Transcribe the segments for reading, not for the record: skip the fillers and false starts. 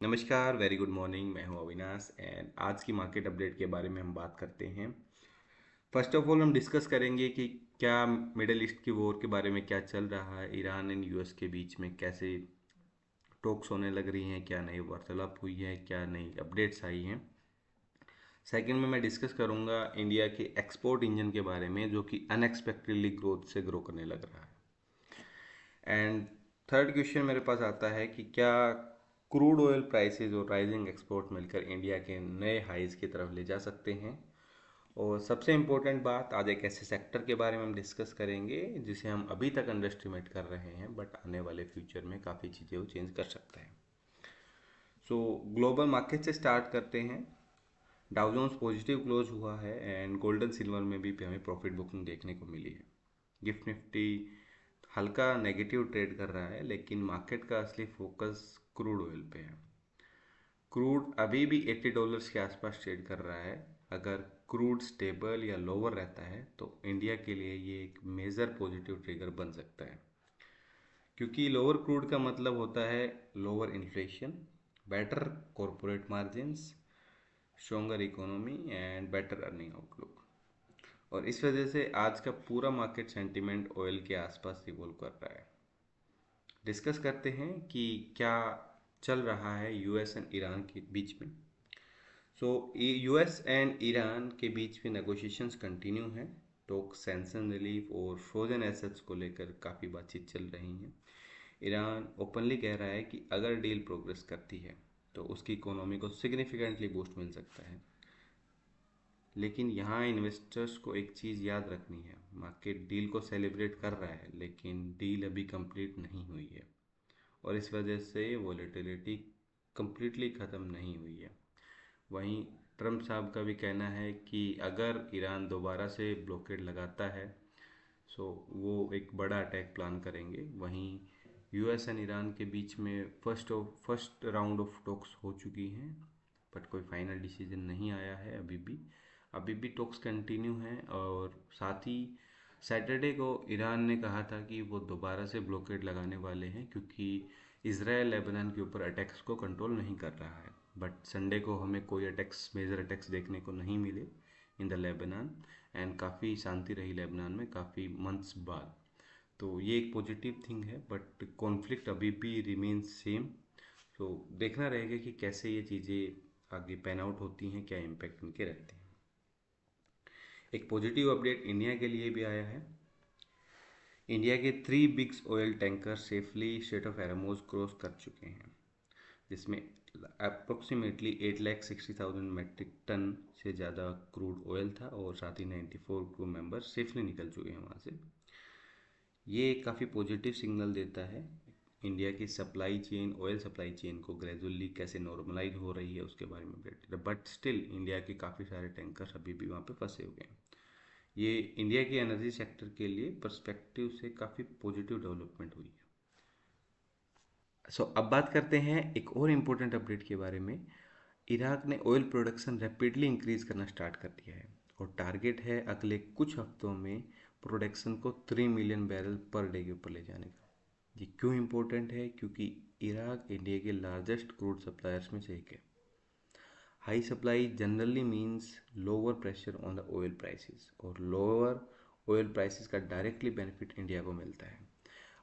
नमस्कार, very good morning. मैं हूं अविनाश एंड आज की मार्केट अपडेट के बारे में हम बात करते हैं। फर्स्ट ऑफ ऑल हम डिस्कस करेंगे कि क्या मिडल ईस्ट की वॉर के बारे में क्या चल रहा है, ईरान एंड यूएस के बीच में कैसे टॉक्स होने लग रही हैं, क्या नई वार्तालाप हुई है, क्या नई अपडेट्स आई हैं। सेकंड में मैं डिस्कस करूंगा इंडिया के एक्सपोर्ट इंजन के बारे में जो कि अनएक्सपेक्टेडली ग्रोथ से ग्रो करने लग रहा है। एंड थर्ड क्वेश्चन मेरे पास आता है कि क्या क्रूड ऑयल प्राइसेस और राइजिंग एक्सपोर्ट मिलकर इंडिया के नए हाइज की तरफ ले जा सकते हैं। और सबसे इम्पोर्टेंट बात, आज एक ऐसे सेक्टर के बारे में हम डिस्कस करेंगे जिसे हम अभी तक अंडर एस्टिमेट कर रहे हैं बट आने वाले फ्यूचर में काफ़ी चीज़ें वो चेंज कर सकता है। सो ग्लोबल मार्केट से स्टार्ट करते हैं। डाउ जोन्स पॉजिटिव क्लोज हुआ है एंड गोल्ड एंड सिल्वर में भी हमें प्रॉफिट बुकिंग देखने को मिली है। गिफ्ट निफ्टी हल्का नेगेटिव ट्रेड कर रहा है लेकिन मार्केट का असली फोकस क्रूड ऑयल पे है। क्रूड अभी भी $80 के आसपास ट्रेड कर रहा है। अगर क्रूड स्टेबल या लोअर रहता है तो इंडिया के लिए ये एक मेजर पॉजिटिव ट्रिगर बन सकता है, क्योंकि लोअर क्रूड का मतलब होता है lower inflation, better corporate margins, stronger economy and better earning outlook. और इस वजह से आज का पूरा मार्केट सेंटिमेंट ऑयल के आसपास रिवॉल्व कर रहा है। डिस्कस करते हैं कि क्या चल रहा है यूएस एंड ईरान के बीच में। सो यूएस एंड ईरान के बीच में नेगोशिएशंस कंटिन्यू हैं। टॉक सैंक्शन रिलीफ और फ्रोजन एसेट्स को लेकर काफ़ी बातचीत चल रही है। ईरान ओपनली कह रहा है कि अगर डील प्रोग्रेस करती है तो उसकी इकोनॉमी को सिग्निफिकेंटली बूस्ट मिल सकता है। लेकिन यहाँ इन्वेस्टर्स को एक चीज़ याद रखनी है, मार्केट डील को सेलिब्रेट कर रहा है लेकिन डील अभी कंप्लीट नहीं हुई है और इस वजह से वॉलेटिलिटी कंप्लीटली ख़त्म नहीं हुई है। वहीं ट्रम्प साहब का भी कहना है कि अगर ईरान दोबारा से ब्लॉकेड लगाता है सो वो एक बड़ा अटैक प्लान करेंगे। वहीं यूएस एंड ईरान के बीच में फर्स्ट राउंड ऑफ टॉक्स हो चुकी हैं बट कोई फाइनल डिसीजन नहीं आया है अभी भी टॉक्स कंटिन्यू हैं। और साथ ही सैटरडे को ईरान ने कहा था कि वो दोबारा से ब्लॉकेड लगाने वाले हैं क्योंकि इसराइल लेबनान के ऊपर अटैक्स को कंट्रोल नहीं कर रहा है। बट संडे को हमें कोई मेजर अटैक्स देखने को नहीं मिले इन द लेबनान एंड काफ़ी शांति रही लेबनान में काफ़ी मंथ्स बाद। तो ये एक पॉजिटिव थिंग है बट कॉन्फ्लिक्ट अभी भी रिमेन्स सेम। तो देखना रहेगा कि कैसे ये चीज़ें आगे पैन आउट होती हैं, क्या इम्पैक्ट उनके रहते हैं। एक पॉजिटिव अपडेट इंडिया के लिए भी आया है। इंडिया के 3 big oil tanker safely strait of Hormuz cross कर चुके हैं, जिसमें अप्रोक्सीमेटली 8,60,000 मेट्रिक टन से ज़्यादा क्रूड ऑयल था और साथ ही 94 क्रू मेंबर सेफली निकल चुके हैं वहाँ से। ये काफ़ी पॉजिटिव सिग्नल देता है इंडिया की supply chain, oil supply chain को ग्रेजुअली कैसे नॉर्मलाइज हो रही है उसके बारे में। बट स्टिल इंडिया के काफ़ी सारे टैंकर्स अभी भी वहाँ पे फंसे हुए हैं। ये इंडिया के एनर्जी सेक्टर के लिए पर्सपेक्टिव से काफ़ी पॉजिटिव डेवलपमेंट हुई है। अब बात करते हैं एक और इम्पोर्टेंट अपडेट के बारे में। इराक ने ऑयल प्रोडक्शन रैपिडली इंक्रीज करना स्टार्ट कर दिया है और टारगेट है अगले कुछ हफ्तों में प्रोडक्शन को 3 मिलियन बैरल पर डे के ऊपर ले जाने का। ये क्यों इम्पोर्टेंट है? क्योंकि इराक इंडिया के लार्जेस्ट क्रूड सप्लायर्स में से एक है। High supply generally means lower pressure on the oil prices और लोअर ऑयल प्राइसेस का डायरेक्टली बेनिफिट इंडिया को मिलता है।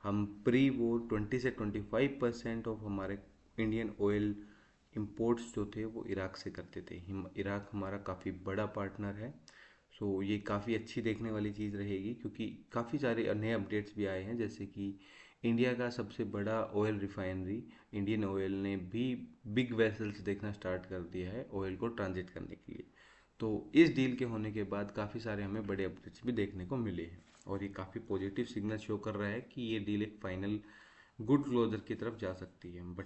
हम प्री वॉर 20 से 25% ऑफ हमारे इंडियन ऑयल इंपोर्ट्स जो थे वो इराक से करते थे। इराक हमारा काफ़ी बड़ा पार्टनर है। ये काफ़ी अच्छी देखने वाली चीज़ रहेगी क्योंकि काफ़ी सारे नए अपडेट्स भी आए हैं, जैसे कि इंडिया का सबसे बड़ा ऑयल रिफाइनरी इंडियन ऑयल ने भी बिग वेसल्स देखना स्टार्ट कर दिया है ऑयल को ट्रांजिट करने के लिए। तो इस डील के होने के बाद काफ़ी सारे हमें बड़े अपडेट्स भी देखने को मिले हैं और ये काफ़ी पॉजिटिव सिग्नल शो कर रहा है कि ये डील एक फाइनल गुड क्लोजर की तरफ जा सकती है। बट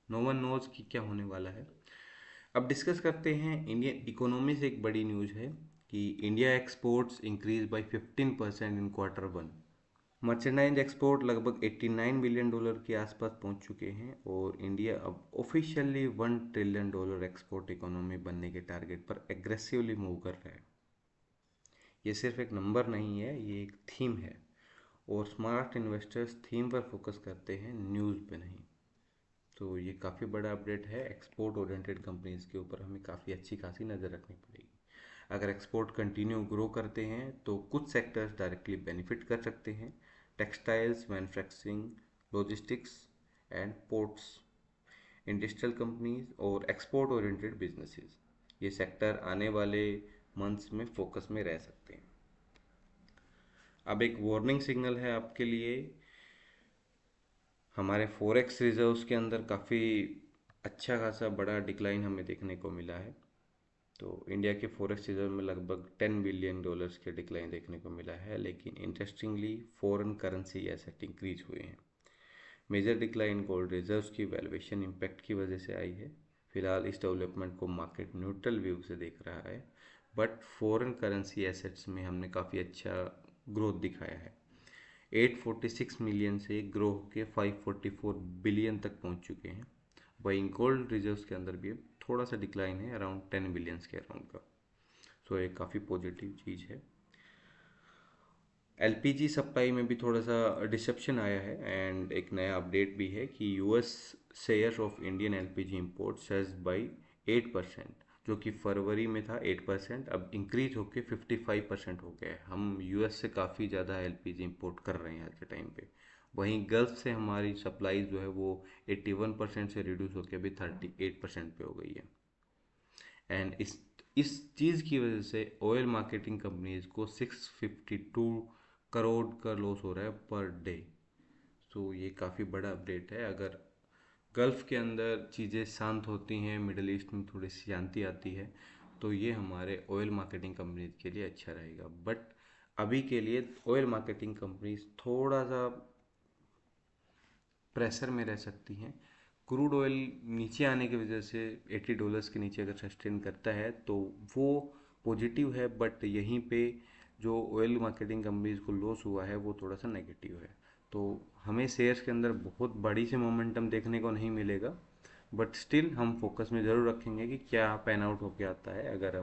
नो वन नोज कि क्या होने वाला है। अब डिस्कस करते हैं इंडियन इकोनॉमी से एक बड़ी न्यूज़ है कि India exports increase by 15% in Q1। Merchandise export लगभग $89 बिलियन के आसपास पहुंच चुके हैं और इंडिया अब ऑफिशियली $1 ट्रिलियन एक्सपोर्ट इकोनॉमी बनने के टारगेट पर एग्रेसिवली मूव कर रहा है। ये सिर्फ एक नंबर नहीं है, ये एक थीम है और स्मार्ट इन्वेस्टर्स थीम पर फोकस करते हैं, न्यूज़ पे नहीं। तो ये काफ़ी बड़ा अपडेट है। एक्सपोर्ट ओरिएंटेड कंपनीज़ के ऊपर हमें काफ़ी अच्छी खासी नज़र रखनी पड़ेगी। अगर एक्सपोर्ट कंटिन्यू ग्रो करते हैं तो कुछ सेक्टर्स डायरेक्टली बेनिफिट कर सकते हैं। Textiles, manufacturing, logistics and ports, industrial companies और एक्सपोर्ट ओरिएंटेड बिजनेसेस, ये सेक्टर आने वाले मंथ्स में फोकस में रह सकते हैं। अब एक वार्निंग सिग्नल है आपके लिए। हमारे फॉरेक्स रिजर्व्स के अंदर काफ़ी अच्छा खासा बड़ा डिक्लाइन हमें देखने को मिला है। तो इंडिया के फॉरेक्स रिजर्व में लगभग $10 बिलियन के डिक्लाइन देखने को मिला है, लेकिन interestingly foreign currency asset increase हुए हैं। मेजर डिक्लाइन गोल्ड रिजर्व्स की वैल्यूएशन इम्पैक्ट की वजह से आई है। फिलहाल इस डेवलपमेंट को मार्केट न्यूट्रल व्यू से देख रहा है, बट फॉरेन करेंसी एसेट्स में हमने काफ़ी अच्छा ग्रोथ दिखाया है। 846 मिलियन से ग्रो होकर 544 बिलियन तक पहुंच चुके हैं। वहीं गोल्ड रिजर्व्स के अंदर भी थोड़ा सा डिक्लाइन है, अराउंड 10 बिलियंस के अराउंड का। सो एक काफ़ी पॉजिटिव चीज़ है। एलपीजी सप्लाई में भी थोड़ा सा डिसेप्शन आया है, एंड एक नया अपडेट भी है कि US share of Indian LPG imports has by 8%, जो कि फरवरी में था 8%, अब इंक्रीज होकर 55% हो गया है। हम यूएस से काफ़ी ज़्यादा एलपीजी इंपोर्ट कर रहे हैं आज के टाइम पे। वहीं गल्फ से हमारी सप्लाई जो है वो 81% से रिड्यूस होकर अभी 38% पे हो गई है। एंड इस चीज़ की वजह से ऑयल मार्केटिंग कंपनीज को 652 करोड़ का लॉस हो रहा है पर डे। तो ये काफ़ी बड़ा अपडेट है। अगर गल्फ़ के अंदर चीज़ें शांत होती हैं, मिडल ईस्ट में थोड़ी सी शांति आती है, तो ये हमारे ऑयल मार्केटिंग कंपनीज के लिए अच्छा रहेगा। बट अभी के लिए ऑयल मार्केटिंग कंपनीज थोड़ा सा प्रेशर में रह सकती हैं। क्रूड ऑयल नीचे आने की वजह से $80 के नीचे अगर सस्टेन करता है तो वो पॉजिटिव है, बट यहीं पे जो ऑयल मार्केटिंग कंपनीज को लॉस हुआ है वो थोड़ा सा नेगेटिव है। तो हमें शेयर्स के अंदर बहुत बड़ी से मोमेंटम देखने को नहीं मिलेगा, बट स्टिल हम फोकस में ज़रूर रखेंगे कि क्या पैन आउट होके आता है। अगर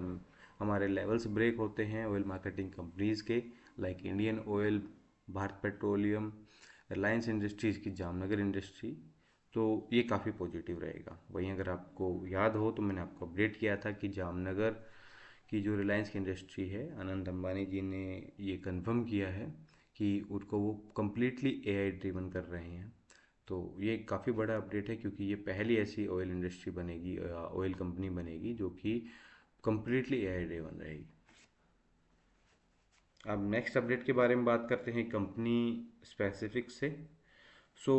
हमारे लेवल्स ब्रेक होते हैं ऑयल मार्केटिंग कंपनीज के, like Indian oil, Bharat petroleum, Reliance industries की जामनगर इंडस्ट्री, तो ये काफ़ी पॉजिटिव रहेगा। वहीं अगर आपको याद हो तो मैंने आपको अपडेट किया था कि जामनगर की जो रिलायंस की इंडस्ट्री है, अनंत अंबानी जी ने ये कंफर्म किया है कि उनको वो कम्प्लीटली एआई ड्रिवन कर रहे हैं। तो ये काफ़ी बड़ा अपडेट है, क्योंकि ये पहली ऐसी ऑयल इंडस्ट्री बनेगी, ऑयल कंपनी बनेगी जो कि कम्प्लीटली एआई ड्रिवन रहेगी। अब नेक्स्ट अपडेट के बारे में बात करते हैं कंपनी स्पेसिफिक से। सो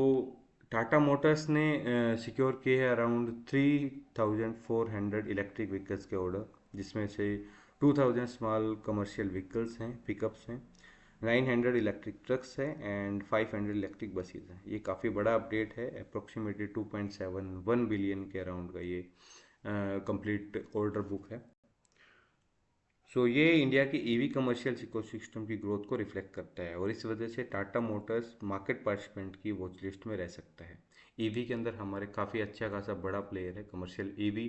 टाटा मोटर्स ने सिक्योर किए हैं अराउंड 3,400 इलेक्ट्रिक व्हीकल्स के ऑर्डर, जिसमें से 2,000 स्मॉल कमर्शियल व्हीकल्स हैं, पिकअप्स हैं, 900 इलेक्ट्रिक ट्रक्स हैं एंड 500 इलेक्ट्रिक बसेज हैं। ये काफ़ी बड़ा अपडेट है। अप्रोक्सीमेटली 2.71 बिलियन के अराउंड का ये कंप्लीट ऑर्डर बुक है। सो ये इंडिया की ईवी कमर्शियल इकोसिस्टम की ग्रोथ को रिफ्लेक्ट करता है, और इस वजह से टाटा मोटर्स मार्केट पार्टिसिपेंट की वॉच लिस्ट में रह सकता है। ईवी के अंदर हमारे काफ़ी अच्छा खासा बड़ा प्लेयर है commercial EV.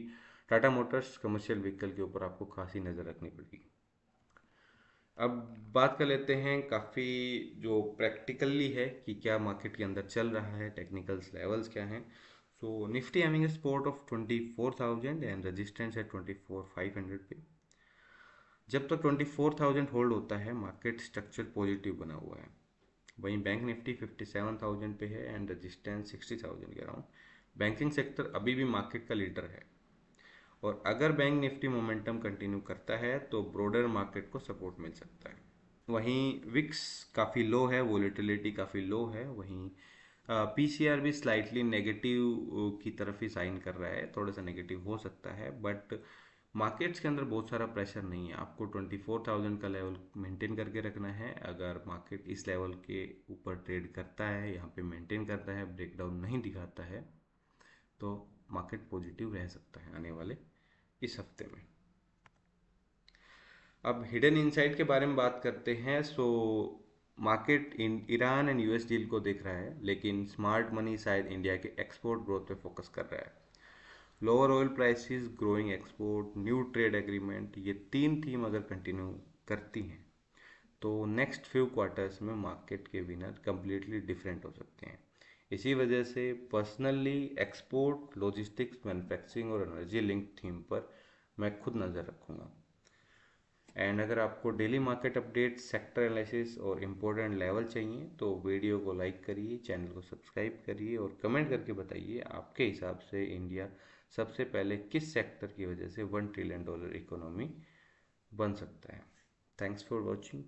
Tata Motors commercial vehicle के ऊपर आपको खासी नज़र रखनी पड़ेगी। अब बात कर लेते हैं काफ़ी जो प्रैक्टिकली है कि क्या मार्केट के अंदर चल रहा है, टेक्निकल्स लेवल्स क्या हैं। So Nifty having a support of 24,000 and resistance है 24,500 पे। जब तक 24,000 होल्ड होता है मार्केट स्ट्रक्चर पॉजिटिव बना हुआ है। वहीं बैंक निफ्टी 57,000 पे है एंड रजिस्टेंस 60,000 के अराउंड। बैंकिंग सेक्टर अभी भी मार्केट का लीडर है, और अगर बैंक निफ्टी मोमेंटम कंटिन्यू करता है तो ब्रॉडर मार्केट को सपोर्ट मिल सकता है। वहीं विक्स काफ़ी लो है, वोलेटिलिटी काफ़ी लो है। वहीं पीसीआर भी स्लाइटली नेगेटिव की तरफ ही साइन कर रहा है, थोड़ा सा नेगेटिव हो सकता है, बट मार्केट्स के अंदर बहुत सारा प्रेशर नहीं है। आपको 24,000 का लेवल मेंटेन करके रखना है। अगर मार्केट इस लेवल के ऊपर ट्रेड करता है, यहाँ पे मेंटेन करता है, ब्रेकडाउन नहीं दिखाता है, तो मार्केट पॉजिटिव रह सकता है आने वाले इस हफ्ते में। अब हिडन इनसाइट के बारे में बात करते हैं। So market Iran and US deal को देख रहा है, लेकिन स्मार्ट मनी शायद इंडिया के एक्सपोर्ट ग्रोथ पे फोकस कर रहा है। Lower oil prices, growing export, new trade agreement, ये तीन थीम अगर कंटिन्यू करती हैं तो नेक्स्ट फ्यू क्वार्टर्स में मार्केट के विनर कम्प्लीटली डिफरेंट हो सकते हैं। इसी वजह से पर्सनली एक्सपोर्ट, लॉजिस्टिक्स, मैन्युफैक्चरिंग और एनर्जी लिंक थीम पर मैं खुद नज़र रखूँगा। एंड अगर आपको daily market update, sector analysis और इम्पोर्टेंट लेवल चाहिए तो वीडियो को लाइक करिए, चैनल को सब्सक्राइब करिए और कमेंट करके बताइए आपके हिसाब से इंडिया सबसे पहले किस सेक्टर की वजह से $1 ट्रिलियन इकोनॉमी बन सकता है। Thanks for watching.